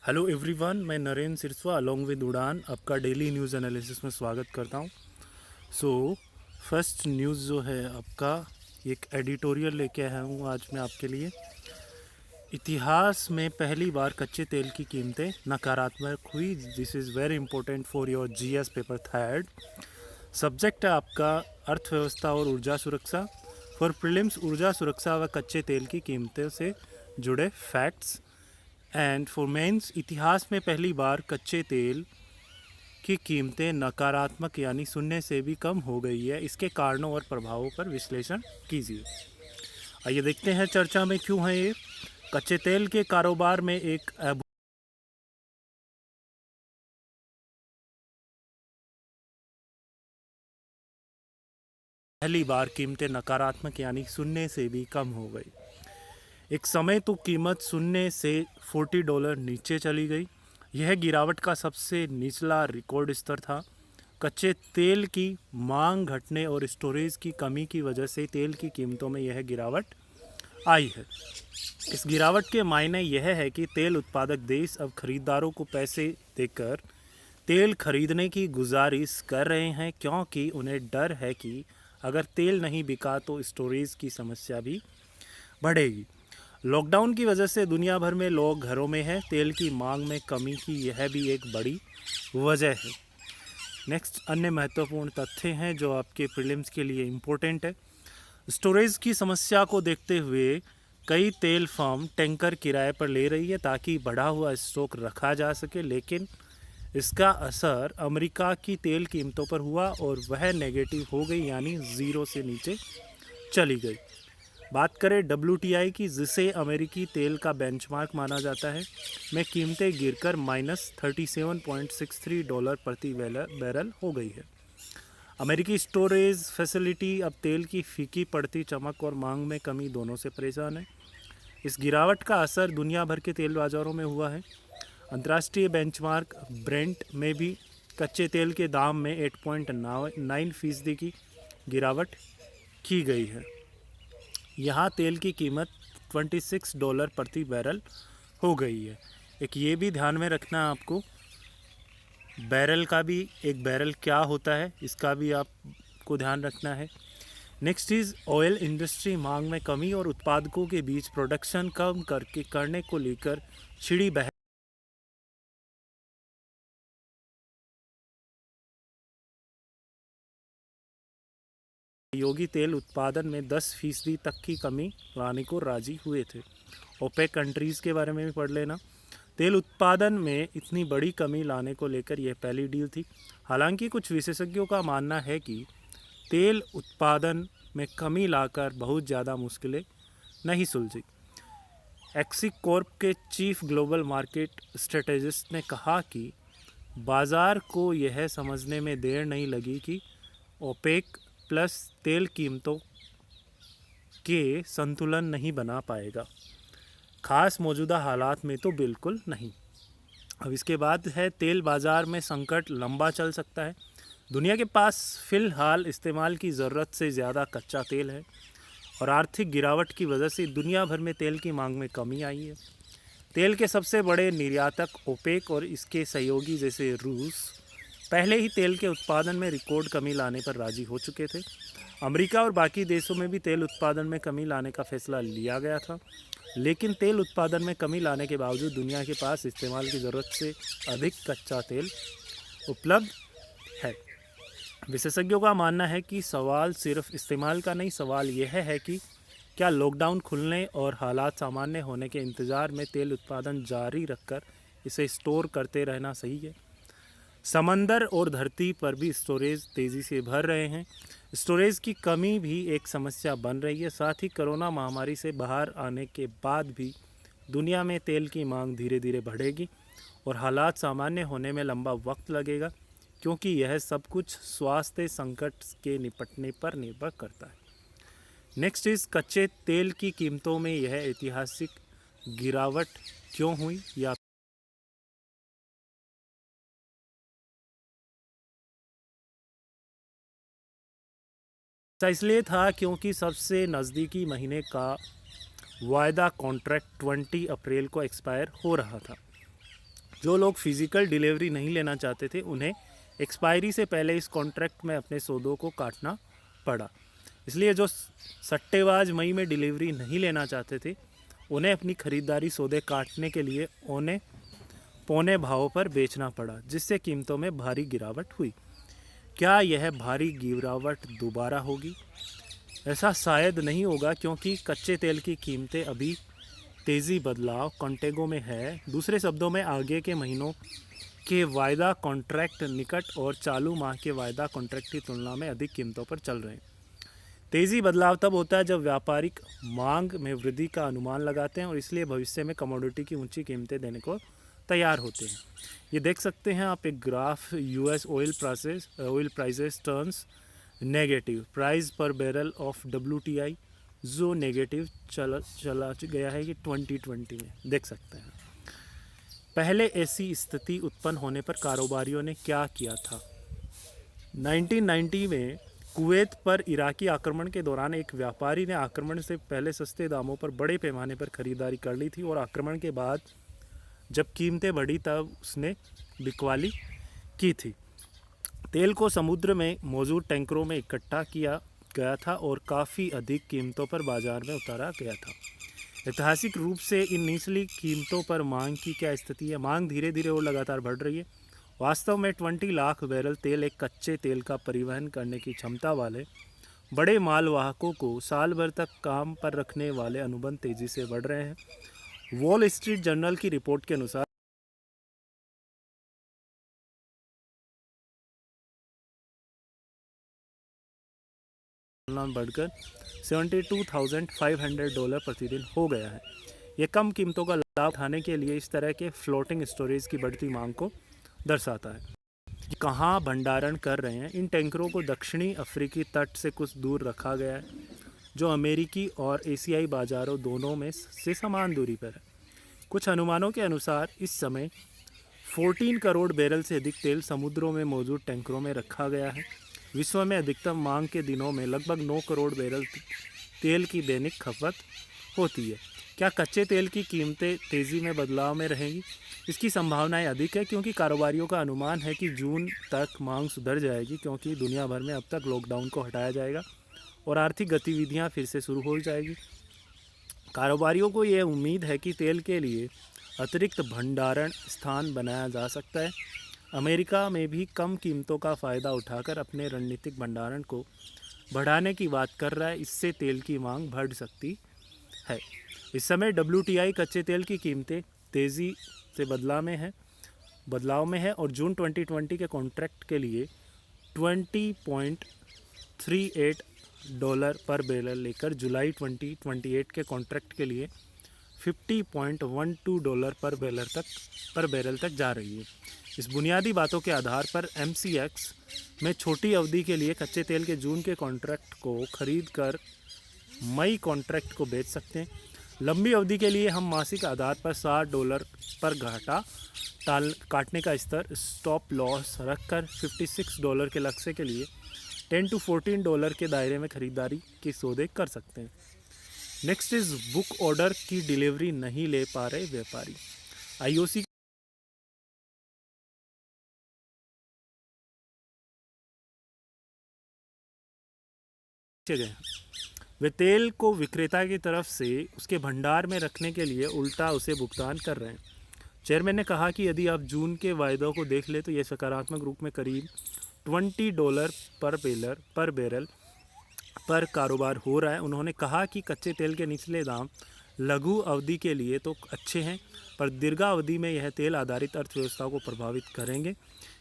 Hello everyone, मैं Narendra सिरस्वा along with उड़ान आपका डेली न्यूज़ एनालिसिस में स्वागत करता हूं। फर्स्ट न्यूज़ जो है आपका एक एडिटोरियल लेके आया हूं आज मैं आपके लिए। इतिहास में पहली बार कच्चे तेल की कीमतें नकारात्मक हुई। This is very important for your GS paper third. Subject है आपका अर्थव्यवस्था और ऊर्जा सुरक्षा। फॉर प्रीलिम्स ऊर्जा सुरक्षा व कच्चे तेल की कीमतों से जुड़े फैक्ट्स। एंड फॉर मेंस इतिहास में पहली बार कच्चे तेल की कीमतें नकारात्मक यानी शून्य से भी कम हो गई है। इसके कारणों और प्रभावों पर विश्लेषण कीजिए। आइए देखते हैं चर्चा में क्यों है ये। कच्चे तेल के कारोबार में एक पहली बार कीमतें नकारात्मक यानी शून्य से भी कम हो गई। एक समय तो कीमत शून्य से $40 नीचे चली गई। यह गिरावट का सबसे निचला रिकॉर्ड स्तर था। कच्चे तेल की मांग घटने और स्टोरेज की कमी की वजह से तेल की कीमतों में यह गिरावट आई है। इस गिरावट के मायने यह है कि तेल उत्पादक देश अब खरीदारों को पैसे देकर तेल खरीदने की गुजारिश कर रहे हैं, क्योंकि उन्हें डर है कि अगर तेल नहीं बिका तो स्टोरेज की समस्या भी बढ़ेगी। लॉकडाउन की वजह से दुनिया भर में लोग घरों में हैं। तेल की मांग में कमी की यह भी एक बड़ी वजह है। नेक्स्ट अन्य महत्वपूर्ण तथ्य हैं जो आपके प्रीलिम्स के लिए इम्पोर्टेंट है। स्टोरेज की समस्या को देखते हुए कई तेल फर्म टैंकर किराए पर ले रही है ताकि बढ़ा हुआ स्टॉक रखा जा सके, लेकिन इसका असर अमेरिका की तेल कीमतों पर हुआ और वह नेगेटिव हो गई यानी ज़ीरो से नीचे चली गई। बात करें WTI की, जिसे अमेरिकी तेल का बेंचमार्क माना जाता है, में कीमतें गिरकर -$37.63 प्रति बैरल हो गई है। अमेरिकी स्टोरेज फैसिलिटी अब तेल की फीकी पड़ती चमक और मांग में कमी दोनों से परेशान है। इस गिरावट का असर दुनिया भर के तेल बाज़ारों में हुआ है। अंतर्राष्ट्रीय बेंचमार्क ब्रेंट में भी कच्चे तेल के दाम में 8.9% की गिरावट की गई है। यहाँ तेल की कीमत $26 प्रति बैरल हो गई है। एक ये भी ध्यान में रखना है आपको, बैरल का भी, एक बैरल क्या होता है इसका भी आपको ध्यान रखना है। नेक्स्ट इज़ ऑयल इंडस्ट्री मांग में कमी और उत्पादकों के बीच प्रोडक्शन कम करने को लेकर छिड़ी बहस। सहयोगी तेल उत्पादन में 10% तक की कमी लाने को राजी हुए थे। ओपेक कंट्रीज़ के बारे में भी पढ़ लेना। तेल उत्पादन में इतनी बड़ी कमी लाने को लेकर यह पहली डील थी। हालांकि कुछ विशेषज्ञों का मानना है कि तेल उत्पादन में कमी लाकर बहुत ज़्यादा मुश्किलें नहीं सुलझी। एक्सिक कॉर्प के चीफ ग्लोबल मार्केट स्ट्रेटेजिस्ट ने कहा कि बाज़ार को यह समझने में देर नहीं लगी कि ओपेक प्लस तेल कीमतों के संतुलन नहीं बना पाएगा। खास मौजूदा हालात में तो बिल्कुल नहीं। अब इसके बाद है तेल बाज़ार में संकट लंबा चल सकता है। दुनिया के पास फ़िलहाल इस्तेमाल की ज़रूरत से ज़्यादा कच्चा तेल है और आर्थिक गिरावट की वजह से दुनिया भर में तेल की मांग में कमी आई है। तेल के सबसे बड़े निर्यातक ओपेक और इसके सहयोगी जैसे रूस पहले ही तेल के उत्पादन में रिकॉर्ड कमी लाने पर राजी हो चुके थे। अमेरिका और बाकी देशों में भी तेल उत्पादन में कमी लाने का फैसला लिया गया था, लेकिन तेल उत्पादन में कमी लाने के बावजूद दुनिया के पास इस्तेमाल की ज़रूरत से अधिक कच्चा तेल उपलब्ध है। विशेषज्ञों का मानना है कि सवाल सिर्फ इस्तेमाल का नहीं, सवाल यह है कि क्या लॉकडाउन खुलने और हालात सामान्य होने के इंतज़ार में तेल उत्पादन जारी रखकर इसे स्टोर करते रहना सही है। समंदर और धरती पर भी स्टोरेज तेज़ी से भर रहे हैं। स्टोरेज की कमी भी एक समस्या बन रही है। साथ ही कोरोना महामारी से बाहर आने के बाद भी दुनिया में तेल की मांग धीरे धीरे बढ़ेगी और हालात सामान्य होने में लंबा वक्त लगेगा, क्योंकि यह सब कुछ स्वास्थ्य संकट के निपटने पर निर्भर करता है। नेक्स्ट इज़ कच्चे तेल की कीमतों में यह ऐतिहासिक गिरावट क्यों हुई, या ऐसा इसलिए था क्योंकि सबसे नज़दीकी महीने का वायदा कॉन्ट्रैक्ट 20 अप्रैल को एक्सपायर हो रहा था। जो लोग फिज़िकल डिलीवरी नहीं लेना चाहते थे उन्हें एक्सपायरी से पहले इस कॉन्ट्रैक्ट में अपने सौदों को काटना पड़ा। इसलिए जो सट्टेबाज मई में डिलीवरी नहीं लेना चाहते थे उन्हें अपनी ख़रीदारी सौदे काटने के लिए उन्हें पौने भाव पर बेचना पड़ा, जिससे कीमतों में भारी गिरावट हुई। क्या यह भारी गिरावट दोबारा होगी? ऐसा शायद नहीं होगा, क्योंकि कच्चे तेल की कीमतें अभी तेज़ी बदलाव कॉन्टेगो में है। दूसरे शब्दों में आगे के महीनों के वायदा कॉन्ट्रैक्ट निकट और चालू माह के वायदा कॉन्ट्रैक्ट की तुलना में अधिक कीमतों पर चल रहे हैं। तेज़ी बदलाव तब होता है जब व्यापारिक मांग में वृद्धि का अनुमान लगाते हैं और इसलिए भविष्य में कमोडिटी की ऊंची कीमतें देने को तैयार होते हैं। ये देख सकते हैं आप एक graph, US oil prices turns negative, price पर बैरल ऑफ WTI जो नेगेटिव चला गया है, ये 2020 में देख सकते हैं। पहले ऐसी स्थिति उत्पन्न होने पर कारोबारियों ने क्या किया था? 1990 में कुवैत पर इराकी आक्रमण के दौरान एक व्यापारी ने आक्रमण से पहले सस्ते दामों पर बड़े पैमाने पर खरीदारी कर ली थी और आक्रमण के बाद जब कीमतें बढ़ी तब उसने बिकवाली की थी। तेल को समुद्र में मौजूद टैंकरों में इकट्ठा किया गया था और काफ़ी अधिक कीमतों पर बाजार में उतारा गया था। ऐतिहासिक रूप से इन निचली कीमतों पर मांग की क्या स्थिति है? मांग धीरे धीरे और लगातार बढ़ रही है। वास्तव में 20 लाख बैरल तेल एक कच्चे तेल का परिवहन करने की क्षमता वाले बड़े मालवाहकों को साल भर तक काम पर रखने वाले अनुबंध तेजी से बढ़ रहे हैं। वॉल स्ट्रीट जर्नल की रिपोर्ट के अनुसार बढ़कर $72,500 प्रतिदिन हो गया है। यह कम कीमतों का लाभ उठाने के लिए इस तरह के फ्लोटिंग स्टोरेज की बढ़ती मांग को दर्शाता है। कहाँ भंडारण कर रहे हैं? इन टैंकरों को दक्षिणी अफ्रीकी तट से कुछ दूर रखा गया है, जो अमेरिकी और एशियाई बाजारों दोनों में से समान दूरी पर है। कुछ अनुमानों के अनुसार इस समय 14 करोड़ बैरल से अधिक तेल समुद्रों में मौजूद टैंकरों में रखा गया है। विश्व में अधिकतम मांग के दिनों में लगभग 9 करोड़ बैरल तेल की दैनिक खपत होती है। क्या कच्चे तेल की कीमतें तेज़ी में बदलाव में रहेंगी? इसकी संभावनाएं अधिक है, क्योंकि कारोबारियों का अनुमान है कि जून तक मांग सुधर जाएगी, क्योंकि दुनिया भर में अब तक लॉकडाउन को हटाया जाएगा और आर्थिक गतिविधियां फिर से शुरू हो जाएगी। कारोबारियों को यह उम्मीद है कि तेल के लिए अतिरिक्त भंडारण स्थान बनाया जा सकता है। अमेरिका में भी कम कीमतों का फ़ायदा उठाकर अपने रणनीतिक भंडारण को बढ़ाने की बात कर रहा है। इससे तेल की मांग बढ़ सकती है। इस समय WTI कच्चे तेल की कीमतें तेज़ी से बदलाव में है और जून 2020 के कॉन्ट्रैक्ट के लिए $20.38 पर बैरल लेकर जुलाई 2028 के कॉन्ट्रैक्ट के लिए $50.12 पर बैरल तक जा रही है। इस बुनियादी बातों के आधार पर MCX में छोटी अवधि के लिए कच्चे तेल के जून के कॉन्ट्रैक्ट को खरीद कर मई कॉन्ट्रैक्ट को बेच सकते हैं। लंबी अवधि के लिए हम मासिक आधार पर $60 पर घाटा काटने का स्टॉप लॉस रखकर $56 के लक्ष्य के लिए $10 to $14 के दायरे में खरीदारी के सौदे कर सकते हैं। नेक्स्ट इज बुक ऑर्डर की डिलीवरी नहीं ले पा रहे व्यापारी। IOC गए वे तेल को विक्रेता की तरफ से उसके भंडार में रखने के लिए उल्टा उसे भुगतान कर रहे हैं। चेयरमैन ने कहा कि यदि आप जून के वायदों को देख ले तो यह सकारात्मक रूप में करीब $20 पर बैरल पर कारोबार हो रहा है। उन्होंने कहा कि कच्चे तेल के निचले दाम लघु अवधि के लिए तो अच्छे हैं, पर दीर्घावधि में यह तेल आधारित अर्थव्यवस्था को प्रभावित करेंगे,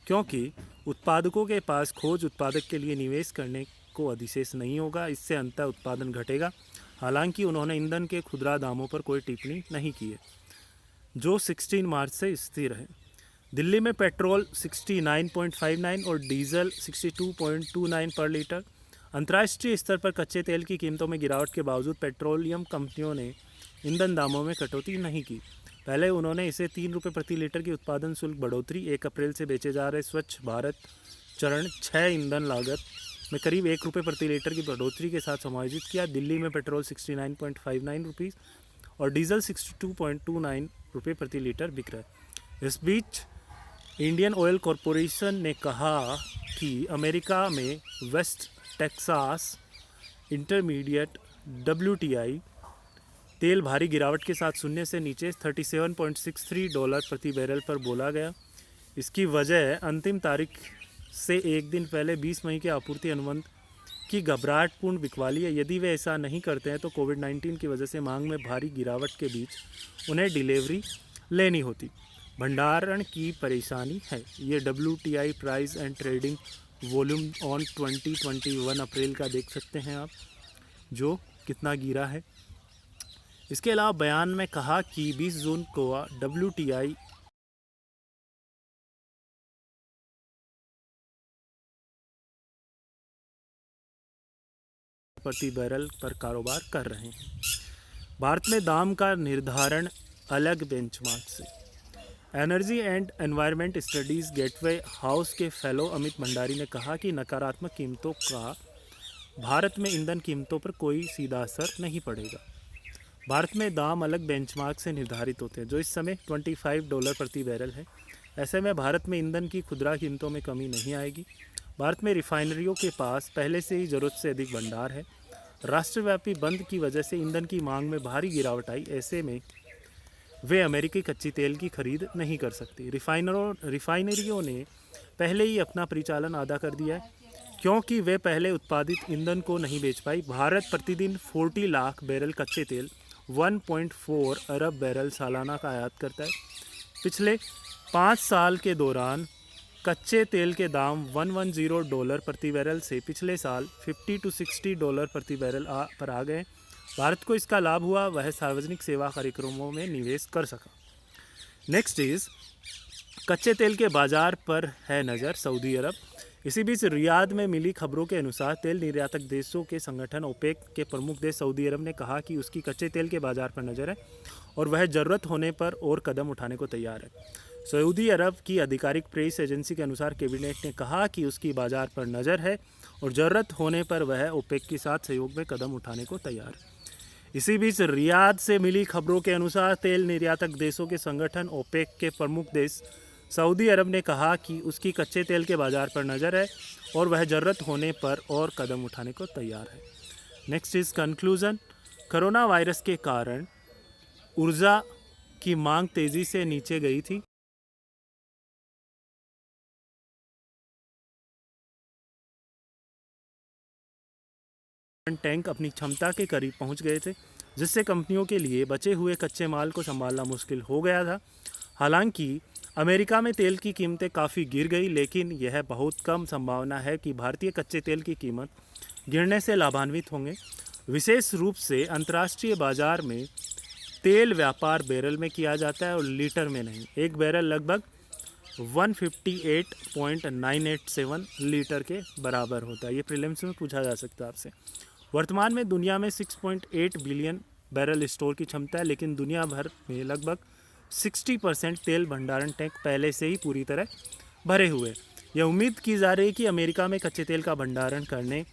क्योंकि उत्पादकों के पास खोज उत्पादक के लिए निवेश करने को अधिशेष नहीं होगा। इससे अंततः उत्पादन घटेगा। हालांकि उन्होंने ईंधन के खुदरा दामों पर कोई टिप्पणी नहीं की है, जो 16 मार्च से स्थिर है। दिल्ली में पेट्रोल 69.59 और डीजल 62.29 पर लीटर। अंतर्राष्ट्रीय स्तर पर कच्चे तेल की कीमतों में गिरावट के बावजूद पेट्रोलियम कंपनियों ने ईंधन दामों में कटौती नहीं की। पहले उन्होंने इसे ₹3 प्रति लीटर की उत्पादन शुल्क बढ़ोतरी, 1 अप्रैल से बेचे जा रहे स्वच्छ भारत चरण 6 ईंधन लागत में करीब ₹1 प्रति लीटर की बढ़ोतरी के साथ समायोजित किया। दिल्ली में पेट्रोल 69.59 रुपीज़ और डीजल 62.29 रुपये प्रति लीटर बिक रहा है। इस बीच इंडियन ऑयल कॉरपोरेशन ने कहा कि अमेरिका में वेस्ट टेक्सास इंटरमीडिएट WTI तेल भारी गिरावट के साथ शून्य से नीचे $37.63 प्रति बैरल पर बोला गया। इसकी वजह अंतिम तारीख से एक दिन पहले 20 मई के आपूर्ति अनुबंध की घबराहटपूर्ण बिकवाली है। यदि वे ऐसा नहीं करते हैं तो कोविड-19 की वजह से मांग में भारी गिरावट के बीच उन्हें डिलीवरी लेनी होती। भंडारण की परेशानी है। ये WTI price and trading volume on 2021 अप्रैल का देख सकते हैं आप, जो कितना गिरा है। इसके अलावा बयान में कहा कि 20 जून को WTI प्रति बैरल पर कारोबार कर रहे हैं। भारत में दाम का निर्धारण अलग बेंचमार्क से। Energy and environment studies gateway house के फेलो अमित भंडारी ने कहा कि नकारात्मक कीमतों का भारत में ईंधन कीमतों पर कोई सीधा असर नहीं पड़ेगा। भारत में दाम अलग बेंचमार्क से निर्धारित होते हैं, जो इस समय $25 प्रति बैरल है। ऐसे में भारत में ईंधन की खुदरा कीमतों में कमी नहीं आएगी। भारत में रिफाइनरियों के पास पहले से ही ज़रूरत से अधिक भंडार है। राष्ट्रव्यापी बंद की वजह से ईंधन की मांग में भारी गिरावट आई। ऐसे में वे अमेरिकी कच्ची तेल की खरीद नहीं कर सकती। रिफाइनरियों ने पहले ही अपना परिचालन आधा कर दिया है, क्योंकि वे पहले उत्पादित ईंधन को नहीं बेच पाई। भारत प्रतिदिन 40 लाख बैरल कच्चे तेल 1.4 अरब बैरल सालाना का आयात करता है। पिछले 5 साल के दौरान कच्चे तेल के दाम $110 प्रति बैरल से पिछले साल $50 to $60 प्रति बैरल पर आ गए। भारत को इसका लाभ हुआ, वह सार्वजनिक सेवा कार्यक्रमों में निवेश कर सका। नेक्स्ट इज कच्चे तेल के बाजार पर है नज़र सऊदी अरब। इसी बीच रियाद में मिली खबरों के अनुसार तेल निर्यातक देशों के संगठन ओपेक के प्रमुख देश सऊदी अरब ने कहा कि उसकी कच्चे तेल के बाजार पर नज़र है और वह ज़रूरत होने पर और कदम उठाने को तैयार है। सऊदी अरब की आधिकारिक प्रेस एजेंसी के अनुसार कैबिनेट ने कहा कि उसकी बाजार पर नज़र है और ज़रूरत होने पर वह ओपेक के साथ सहयोग में कदम उठाने को तैयार है। इसी बीच रियाद से मिली खबरों के अनुसार तेल निर्यातक देशों के संगठन ओपेक के प्रमुख देश सऊदी अरब ने कहा कि उसकी कच्चे तेल के बाजार पर नज़र है और वह ज़रूरत होने पर और कदम उठाने को तैयार है। Next is conclusion. Corona virus के कारण ऊर्जा की मांग तेज़ी से नीचे गई थी। टैंक अपनी क्षमता के करीब पहुंच गए थे, जिससे कंपनियों के लिए बचे हुए कच्चे माल को संभालना मुश्किल हो गया था। हालांकि अमेरिका में तेल की कीमतें काफ़ी गिर गई, लेकिन यह बहुत कम संभावना है कि भारतीय कच्चे तेल की कीमत गिरने से लाभान्वित होंगे। विशेष रूप से अंतर्राष्ट्रीय बाजार में तेल व्यापार बैरल में किया जाता है और लीटर में नहीं। एक बैरल लगभग 158.987 लीटर के बराबर होता है। ये प्रीलिम्स में पूछा जा सकता है आपसे। वर्तमान में दुनिया में 6.8 बिलियन बैरल स्टोर की क्षमता है, लेकिन दुनिया भर में लगभग 60% तेल भंडारण टैंक पहले से ही पूरी तरह भरे हुए। यह उम्मीद की जा रही है कि अमेरिका में कच्चे तेल का भंडारण करने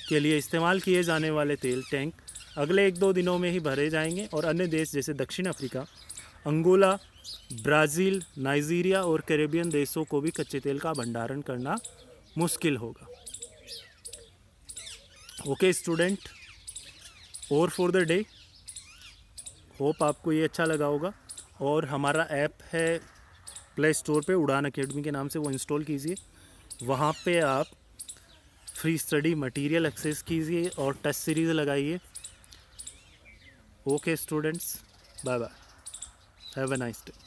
के लिए इस्तेमाल किए जाने वाले तेल टैंक अगले 1-2 दिनों में ही भरे जाएंगे और अन्य देश जैसे दक्षिण अफ्रीका, अंगोला, ब्राज़ील, नाइजीरिया और कैरेबियन देशों को भी कच्चे तेल का भंडारण करना मुश्किल होगा। ओके स्टूडेंट, और फॉर द डे, होप आपको ये अच्छा लगा होगा। और हमारा ऐप है प्ले स्टोर पे, उड़ान अकेडमी के नाम से, वो इंस्टॉल कीजिए। वहाँ पे आप फ्री स्टडी मटेरियल एक्सेस कीजिए और टेस्ट सीरीज़ लगाइए। Okay students, bye bye, have a nice day.